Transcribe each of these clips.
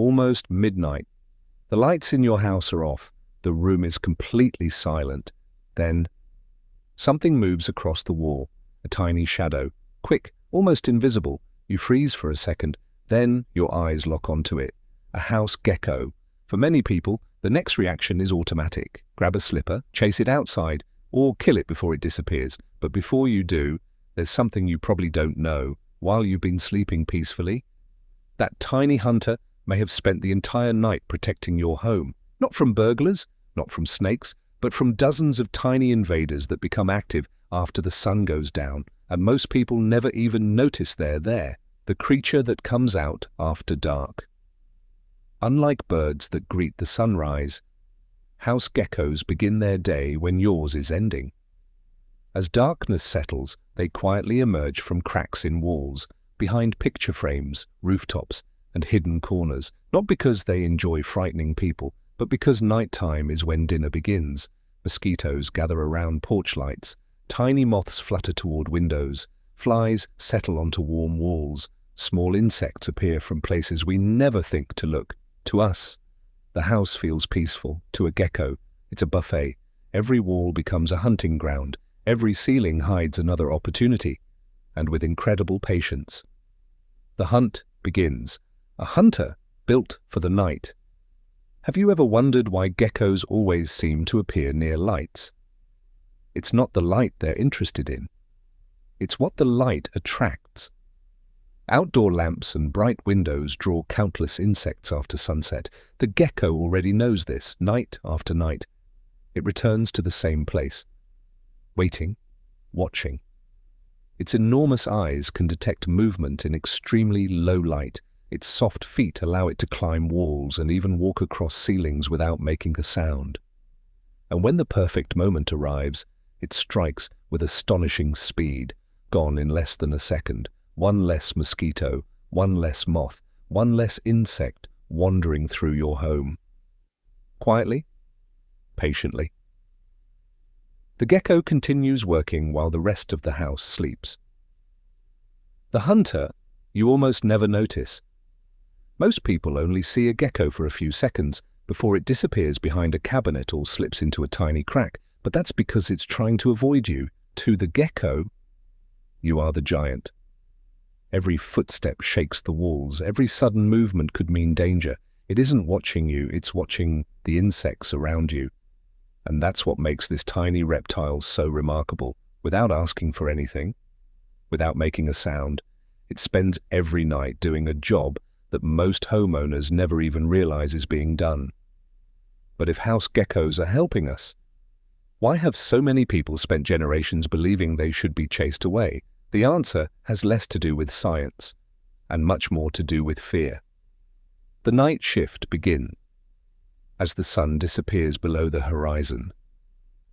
almost midnight. The lights in your house are off. The room is completely silent. Then, something moves across the wall, a tiny shadow. Quick, almost invisible. You freeze for a second, then your eyes lock onto it. A house gecko. For many people, the next reaction is automatic. Grab a slipper, chase it outside, or kill it before it disappears. But before you do, there's something you probably don't know. While you've been sleeping peacefully, that tiny hunter may have spent the entire night protecting your home. Not from burglars, not from snakes, but from dozens of tiny invaders that become active after the sun goes down, and most people never even notice they're there. The creature that comes out after dark. Unlike birds that greet the sunrise, house geckos begin their day when yours is ending. As darkness settles, they quietly emerge from cracks in walls, behind picture frames, rooftops, and hidden corners, not because they enjoy frightening people, but because nighttime is when dinner begins. Mosquitoes gather around porch lights, tiny moths flutter toward windows, flies settle onto warm walls, small insects appear from places we never think to look. To us, the house feels peaceful. To a gecko, it's a buffet. Every wall becomes a hunting ground. Every ceiling hides another opportunity. And with incredible patience, the hunt begins. A hunter built for the night. Have you ever wondered why geckos always seem to appear near lights? It's not the light they're interested in. It's what the light attracts. Outdoor lamps and bright windows draw countless insects after sunset. The gecko already knows this, night after night. It returns to the same place, waiting, watching. Its enormous eyes can detect movement in extremely low light. Its soft feet allow it to climb walls and even walk across ceilings without making a sound. And when the perfect moment arrives, it strikes with astonishing speed, gone in less than a second. One less mosquito, one less moth, one less insect wandering through your home. Quietly, patiently. The gecko continues working while the rest of the house sleeps. The hunter, you almost never notice. Most people only see a gecko for a few seconds before it disappears behind a cabinet or slips into a tiny crack, but that's because it's trying to avoid you. To the gecko, you are the giant. Every footstep shakes the walls. Every sudden movement could mean danger. It isn't watching you, it's watching the insects around you. And that's what makes this tiny reptile so remarkable. Without asking for anything, without making a sound, it spends every night doing a job that most homeowners never even realize is being done. But if house geckos are helping us, why have so many people spent generations believing they should be chased away? The answer has less to do with science and much more to do with fear. The night shift begins as the sun disappears below the horizon.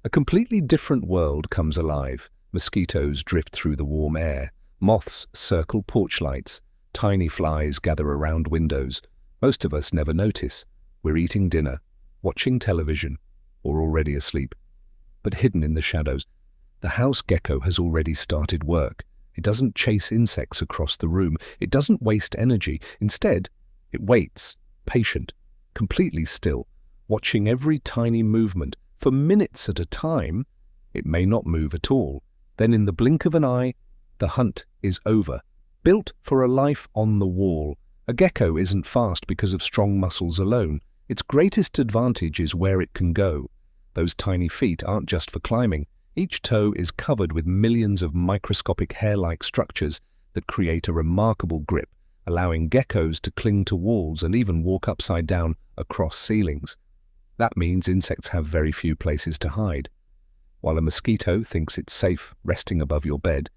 A completely different world comes alive. Mosquitoes drift through the warm air. Moths circle porch lights. Tiny flies gather around windows. Most of us never notice. We're eating dinner, watching television, or already asleep. But hidden in the shadows, the house gecko has already started work. It doesn't chase insects across the room. It doesn't waste energy. Instead, it waits, patient, completely still, watching every tiny movement. For minutes at a time, it may not move at all. Then in the blink of an eye, the hunt is over. Built for a life on the wall, a gecko isn't fast because of strong muscles alone. Its greatest advantage is where it can go. Those tiny feet aren't just for climbing. Each toe is covered with millions of microscopic hair-like structures that create a remarkable grip, allowing geckos to cling to walls and even walk upside down across ceilings. That means insects have very few places to hide. While a mosquito thinks it's safe resting above your bed,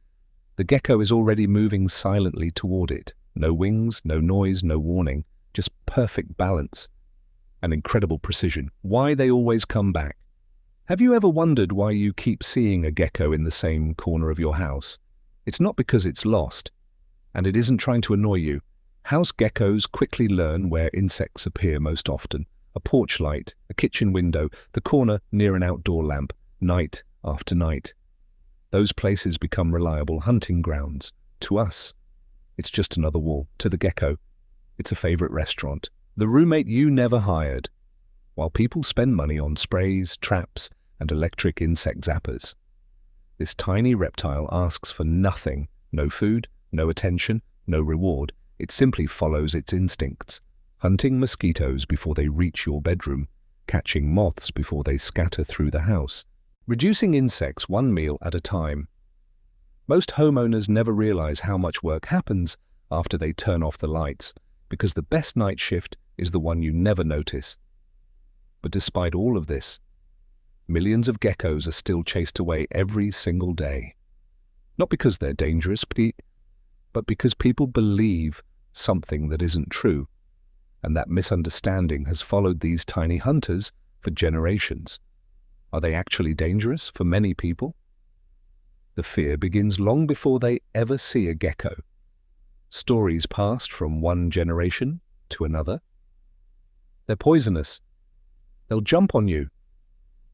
the gecko is already moving silently toward it. No wings, no noise, no warning, just perfect balance and incredible precision. Why they always come back. Have you ever wondered why you keep seeing a gecko in the same corner of your house? It's not because it's lost, and it isn't trying to annoy you. House geckos quickly learn where insects appear most often. A porch light, a kitchen window, the corner near an outdoor lamp, night after night. Those places become reliable hunting grounds. To us, it's just another wall. To the gecko, it's a favorite restaurant. the roommate you never hired. While people spend money on sprays, traps, and electric insect zappers, this tiny reptile asks for nothing. No food, no attention, no reward. It simply follows its instincts, hunting mosquitoes before they reach your bedroom, catching moths before they scatter through the house, reducing insects one meal at a time. Most homeowners never realize how much work happens after they turn off the lights, because the best night shift is the one you never notice. But despite all of this, millions of geckos are still chased away every single day. Not because they're dangerous, but because people believe something that isn't true, and that misunderstanding has followed these tiny hunters for generations. Are they actually dangerous for many people? The fear begins long before they ever see a gecko. Stories passed from one generation to another. They're poisonous. They'll jump on you.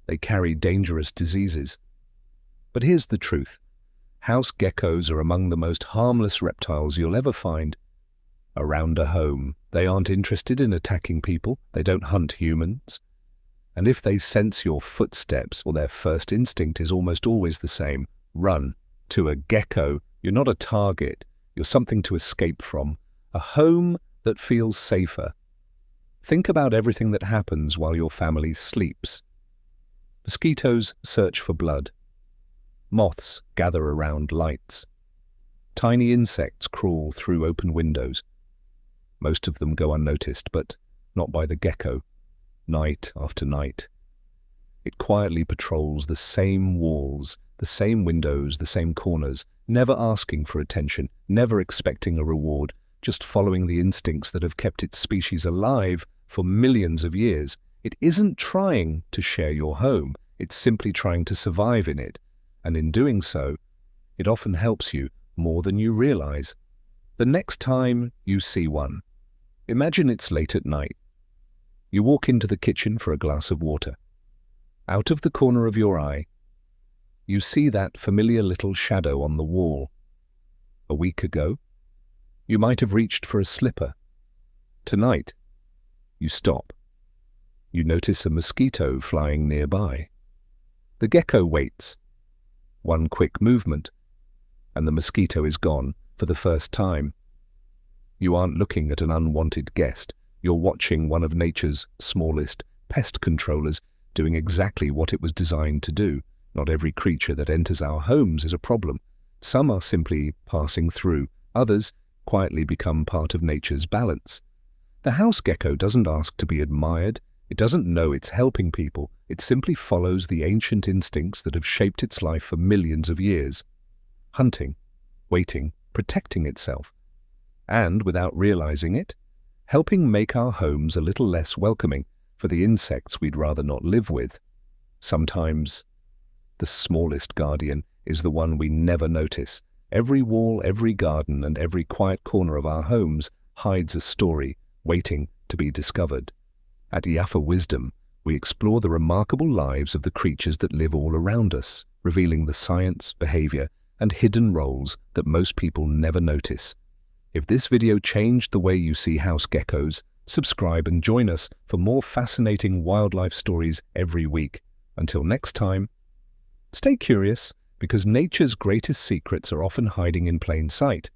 They carry dangerous diseases. But here's the truth. House geckos are among the most harmless reptiles you'll ever find around a home. They aren't interested in attacking people. They don't hunt humans. And if they sense your footsteps, well, their first instinct is almost always the same. Run. To a gecko, you're not a target. You're something to escape from. A home that feels safer. Think about everything that happens while your family sleeps. Mosquitoes search for blood. Moths gather around lights. Tiny insects crawl through open windows. Most of them go unnoticed, but not by the gecko. Night after night, it quietly patrols the same walls, the same windows, the same corners, never asking for attention, never expecting a reward, just following the instincts that have kept its species alive for millions of years. It isn't trying to share your home, it's simply trying to survive in it, and in doing so, it often helps you more than you realize. The next time you see one, imagine it's late at night. You walk into the kitchen for a glass of water. Out of the corner of your eye, you see that familiar little shadow on the wall. A week ago, you might have reached for a slipper. Tonight, you stop. You notice a mosquito flying nearby. The gecko waits. One quick movement, and the mosquito is gone for the first time. You aren't looking at an unwanted guest. You're watching one of nature's smallest pest controllers doing exactly what it was designed to do. Not every creature that enters our homes is a problem. Some are simply passing through. Others quietly become part of nature's balance. The house gecko doesn't ask to be admired. It doesn't know it's helping people. It simply follows the ancient instincts that have shaped its life for millions of years. Hunting, waiting, protecting itself. And, without realizing it, helping make our homes a little less welcoming for the insects we'd rather not live with. Sometimes, the smallest guardian is the one we never notice. Every wall, every garden, and every quiet corner of our homes hides a story waiting to be discovered. At Yafa Wisdom, we explore the remarkable lives of the creatures that live all around us, revealing the science, behavior, and hidden roles that most people never notice. If this video changed the way you see house geckos, subscribe and join us for more fascinating wildlife stories every week. Until next time, stay curious, because nature's greatest secrets are often hiding in plain sight.